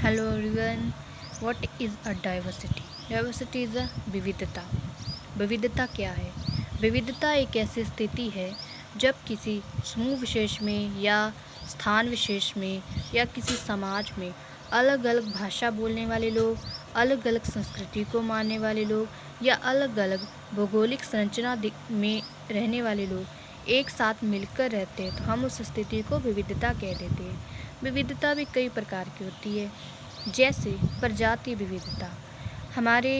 Hello everyone. What is a diversity? Diversity is a विविधता। विविधता क्या है? विविधता एक ऐसी स्थिति है जब किसी समूह विशेष में या स्थान विशेष में या किसी समाज में अलग अलग भाषा बोलने वाले लोग, अलग अलग संस्कृति को मानने वाले लोग या अलग अलग भौगोलिक संरचना में रहने वाले लोग एक साथ मिलकर रहते हैं तो हम उस स्थिति को विविधता कह देते हैं। विविधता भी कई प्रकार की होती है, जैसे प्रजाति विविधता। हमारे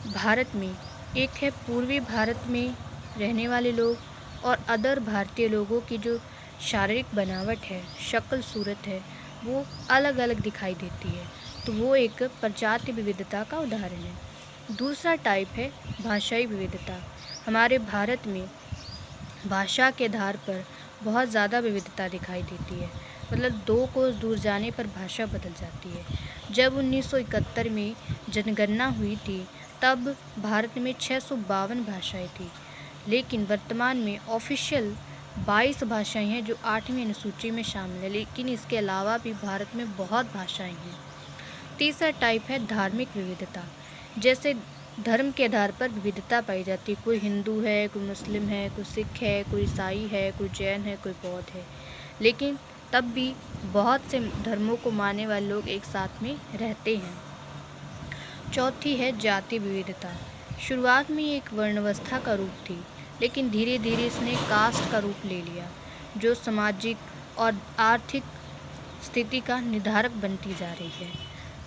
भारत में एक है पूर्वी भारत में रहने वाले लोग और अदर भारतीय लोगों की जो शारीरिक बनावट है, शक्ल सूरत है, वो अलग अलग दिखाई देती है, तो वो एक प्रजाति विविधता का उदाहरण है। दूसरा टाइप है भाषाई विविधता। हमारे भारत में भाषा के आधार पर बहुत ज़्यादा विविधता दिखाई देती है, मतलब 2 कोस दूर जाने पर भाषा बदल जाती है। जब 1971 में जनगणना हुई थी तब भारत में 652 भाषाएं थी, लेकिन वर्तमान में ऑफिशियल 22 भाषाएं हैं जो 8वीं अनुसूची में शामिल है, लेकिन इसके अलावा भी भारत में बहुत भाषाएं हैं। तीसरा टाइप है धार्मिक विविधता। जैसे धर्म के आधार पर विविधता पाई जाती है, कोई हिंदू है, कोई मुस्लिम है, कोई सिख है, कोई ईसाई है, कोई जैन है, कोई बौद्ध है, लेकिन तब भी बहुत से धर्मों को मानने वाले लोग एक साथ में रहते हैं। चौथी है जाति विविधता। शुरुआत में एक वर्णावस्था का रूप थी, लेकिन धीरे धीरे इसने कास्ट का रूप ले लिया, जो सामाजिक और आर्थिक स्थिति का निर्धारक बनती जा रही है।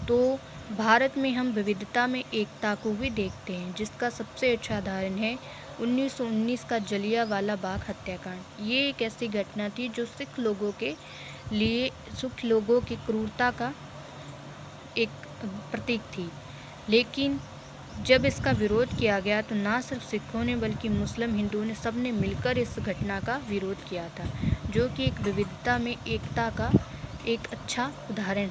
तो भारत में हम विविधता में एकता को भी देखते हैं, जिसका सबसे अच्छा उदाहरण है 1919 का जलियांवाला बाग हत्याकांड। ये एक ऐसी घटना थी जो सिख लोगों की क्रूरता का एक प्रतीक थी, लेकिन जब इसका विरोध किया गया तो ना सिर्फ सिखों ने बल्कि मुस्लिम, हिंदुओं ने सब ने मिलकर इस घटना का विरोध किया था, जो कि एक विविधता में एकता का एक अच्छा उदाहरण है।